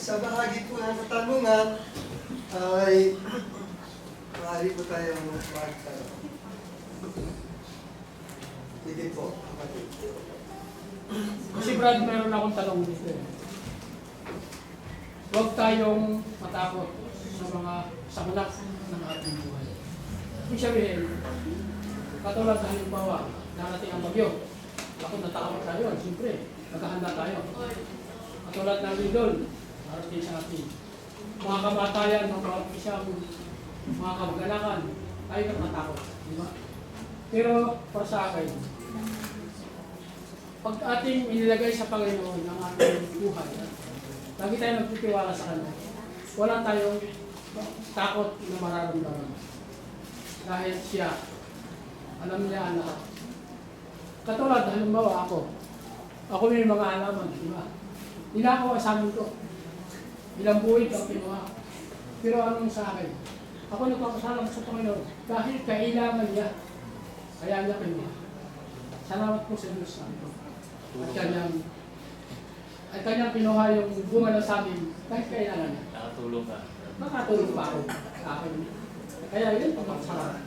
Sa bahagi po ng katanungan ay maaari po tayong magtanong. Sige po, kapatid. Kasi Brad, meron akong tanong dito. Huwag tayong matakot sa mga sakuna ng ating buhay. Ibig sabihin, katulad ng halimbawa, narating ang bagyo. Takot na takot tayo, siyempre, naghahanda tayo. Katulad ng lindol, narating sa atin. Mga kamatayan, mga isang mga kamag-anakan, tayo natatakot. Di ba? Pero para sa akin, pag ating inilagay sa Panginoon ang ating buhay, lagi tayo nagtitiwala sa Kanya. Wala tayong takot na mararamdaman. Dahil siya, alam niya ang lahat. Katulad, halimbawa ako may mga alaman, di ba? Ninakaw ang sabi ko. Ilang buwig ang pinuha. Pero anong sa akin? Ako nagpapasalam sa Panginoon dahil kailangan niya. Kaya niya pinuha. Salamat po sa Diyos sa amin. At kanyang pinuha yung bunga ng sabi dahil kailangan niya. Nakatulong ka. Nakatulong pa ako sa akin. Kaya yun, pagkakasalamat.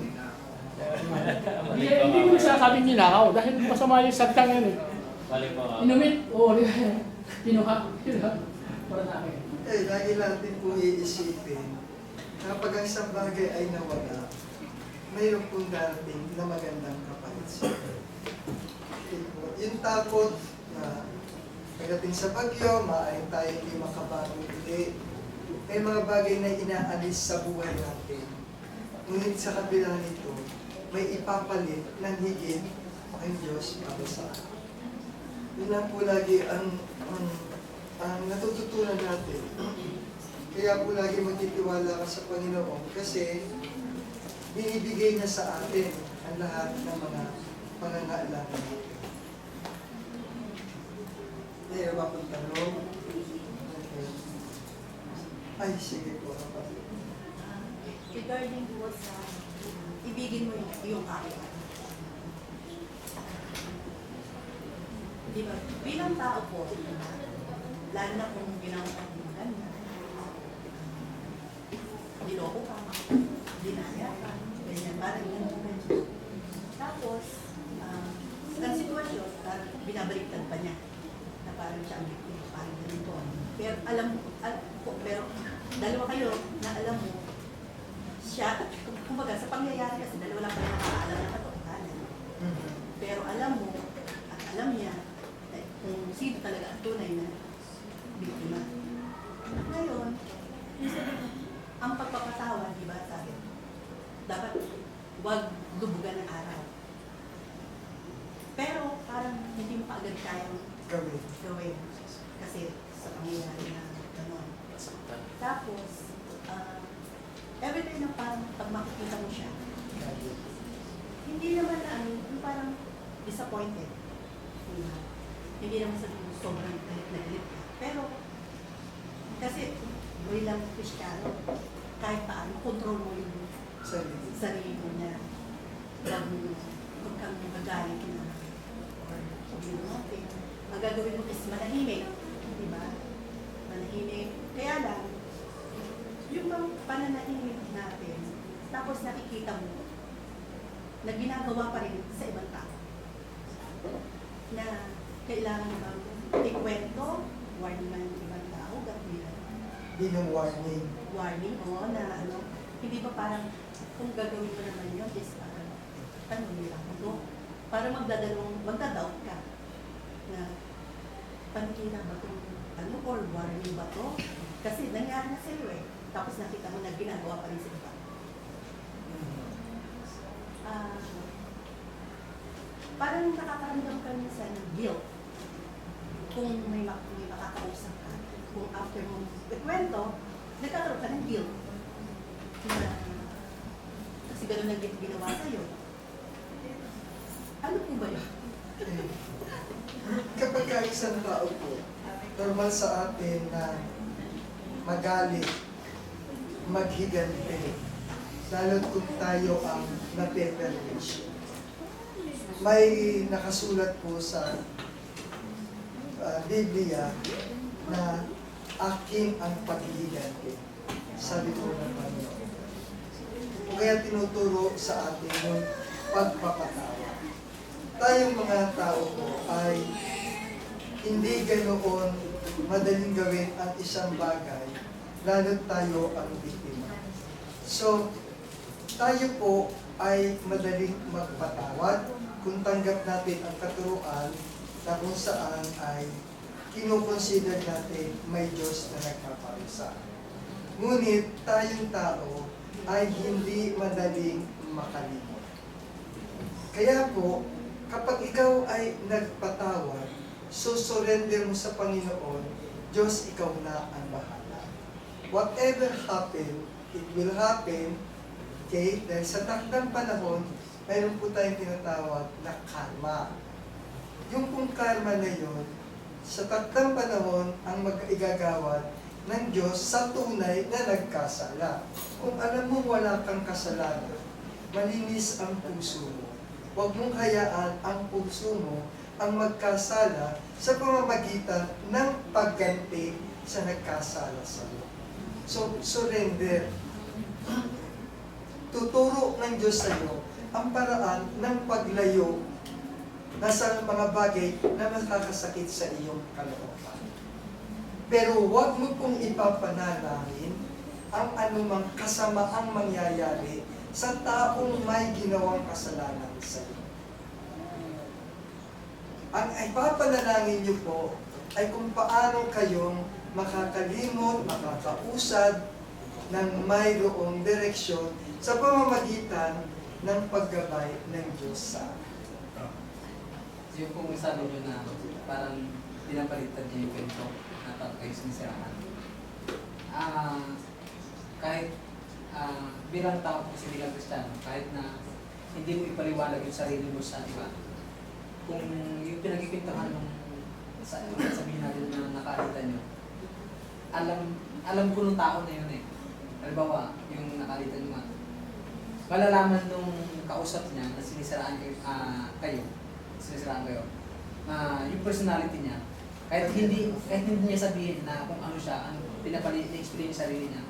Hindi ko nagsasabing ninakaw dahil masama yung sagtang yan eh. Balik pa nga. Inumit, oo, pinuha. Para sa akin. Lagi natin po iisipin, kapag ang isang bagay ay nawala, mayroon pong darating na magandang kapalit siya. Yung takot na pagdating sa bagyo, maaaring tayo hindi makabago ulit. May mga bagay na inaalis sa buhay natin. Ngunit sa kabila nito, may ipapalit ng higit ang Diyos para sa atin. Yun lang po lagi ang natututunan natin. Kaya po lagi magtitiwala ka sa Panginoon kasi binibigay niya sa atin ang lahat ng mga pangangailangan natin. May iba pong tanong? Okay. Ay, sige po. Regarding po sa ibigin mo yung araw. Di ba? Bilang tao po, lalo na kung ginawa ka ng maganda, niloko ka, dinaya ka, ganyan, parang ganyan. Tapos, ang sitwasyon, parang binabaliktad pa niya, na parang siya ang victim, parang ganito. Pero alam mo, pero dalawa kayo na alam mo, siya, kumbaga sa pangyayari kasi dalawa lang kayo nakakaalam ng katotohanan. Pero alam mo, at alam niya, kung sino talaga ang tunay na biktima. Ngayon, ang pagpapatawa, di ba, sabi, dapat huwag lubugan ng araw. Pero parang hindi mo kaagad kayang gawin. Kasi sa pangyayari na gano'n. Tapos, everyday na parang pag makikita mo siya, hindi naman na yung parang disappointed. Diba? Hindi naman sa sobrang galit. Pero, kasi, buhay lang Kristiyano, kahit paano, control mo yung sarili mo na huwag kang magagalit na or sabihin mo natin, ang gagawin mo is manahimik, di ba? Manahimik. Kaya lang, yung mga pananahimik natin, tapos nakikita mo na ginagawa pa rin sa ibang tao. Na kailangan bang ikwento, warning ng ibang tao, gagawin. Warning. Warning, na hindi ba parang kung gagawin mo naman yun, is parang tanong nila mo para magdadoubt ka na panikina ba itong or warning ba to? Kasi nangyari na sa'yo eh. Tapos nakita mo na ginagawa pa rin sa iba. Parang nakakaramdam ka minsan ng guilt kung may makakausap ka. Kung after mo ikwento, nagkakaroon ka ng guilt. Kasi gano'n na ginawa sa'yo. Ano po ba yun? Kapag isang tao po, normal sa atin na magalit, maghigante, lalo't kung tayo ang nape-permission. May nakasulat po sa Biblia na akin ang pagliganti. Sabi po ng Panginoon. Kaya tinuturo sa atin yung pagpapatawa. Tayong mga tao po ay hindi ganoon madaling gawin ang isang bagay, lalo't tayo ang biktima. So, tayo po ay madaling magpatawad kung tanggap natin ang katuruan na kung saan ay kinukonsider natin may Diyos na nagpaparusa. Ngunit tayong tao ay hindi madaling makalimot. Kaya po, kapag ikaw ay nagpatawad, surrender mo sa Panginoon, Diyos, ikaw na ang bahala. Whatever happen, it will happen. Okay? Dahil sa takdang panahon, mayroon po tayong tinatawag na karma. Yung pong karma na yun, sa takdang panahon, ang mag-igagawad ng Diyos sa tunay na nagkasala. Kung alam mo wala kang kasalanan, malinis ang puso mo. Huwag mong hayaan ang puso mo ang magkasala sa pamamagitan ng pagganti sa nagkasala sa iyo. So, surrender. Tuturo ng Diyos sa iyo ang paraan ng paglayo na sa mga bagay na makakasakit sa iyong kalooban. Pero huwag mo pong ipapanalangin ang anumang kasamaang mangyayari sa taong may ginawang kasalanan sa iyo. Ang ipapanalangin niyo po ay kung paano kayong makakalimot, makakausad ng mayroong direksyon sa pamamagitan ng paggabay ng Diyos sa atin. Yung kung sabi nyo na parang pinapalitan niya yung kwento na parang kayo sinisiraan. Kahit bilang tao po kasi bilang Kristiyano, kahit na hindi mo ipaliwanag yung sarili mo sa iba, kung yung pinagkikwentuhan nung sabihin natin na nakalitan nyo, alam ko nung tao na yun eh. Halimbawa, yung nakalitan nyo nga, malalaman nung kausap niya na sinisiraan kayo, yung personality niya, kahit hindi niya sabihin na kung ano siya, na-explain yung sarili niya,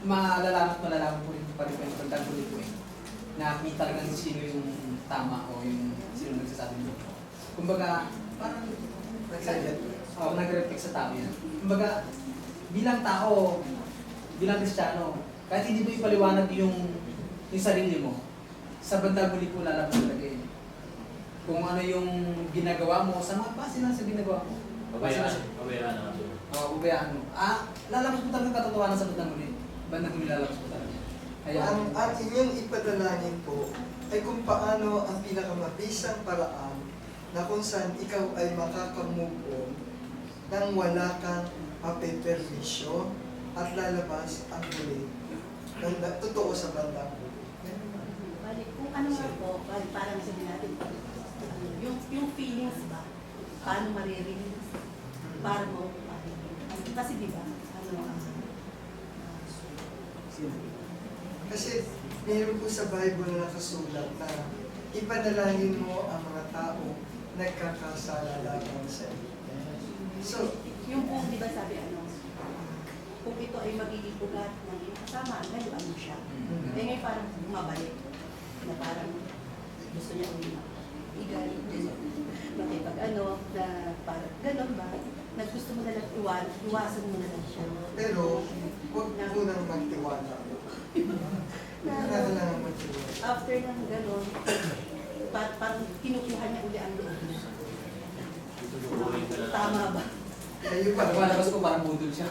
malalaman po rin pa rin yung pagdagulit ko eh, na kung talagang sino yung tama o yung sino nagsasabi mo. Kumbaga, parang nag-reflect sa tao yan. Kumbaga, bilang tao, bilang Kristiyano, kahit hindi mo ipaliwanag yung sarili mo, sa bandang huli po lalabas talaga eh. Kung ano yung ginagawa mo, sa mga base lang sa ginagawa mo. Pabayaan naman doon. Pabayaan mo. Lalabas mo talaga katotohanan sa bandang huli. Bandang huli lalabas mo talaga. Kaya, Ang inyong ipadalangin po ay kung paano ang pinakamabisang paraan na kung saan ikaw ay makakamove on nang wala kang mapepermisyo at lalabas ang huli. Totoo sa bandang huli. Balik, kung ano nga po, balik, parang sabi natin, yung feelings ba, paano marirelease, para mo, kasi di ba, Kasi mayroon po sa Bible na nakasulat na ipanalangin mo ang mga tao nagkakasala laban sa iyo. So, yung kung di ba sabi kung ito ay magiging ugat ng iyong kasama, layuan mo siya. Eh ngayon parang bumabalik na parang gusto niya igalit makipag na parang gano'n ba? Naggusto mo na lang iwasan mo na lang siya. pero huwag po nang magtiwala. Kailangan magtiwala. After ng gano'n, parang kinukuha niya uli ang loob niya. Tama ba? Kayo ba? Lumalabas ko parang budol siya.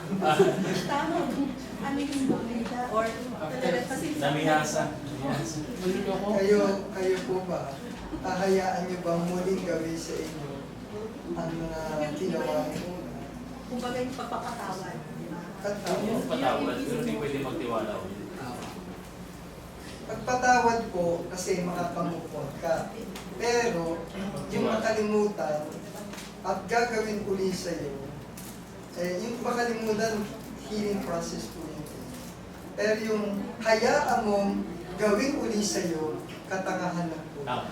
Tama. Ano yung maganda? Or talaga kasi... Namihasa. Manluloko. Kayo po ba? Hahayaan niyo bang muling gawin sa inyo ang mga ginawa niyo? Kumbaga yung pagpapatawad. Di ba? At Yung patawad, pero hindi pwede magtiwala ulit. pagpatawad po kasi makakamupon ka. Pero yung makalimutan at gagawin uli sa iyo, yung makalimutan, healing process po yun. Pero yung hayaan mong gawin uli sa iyo, katangahan lang po. Tama.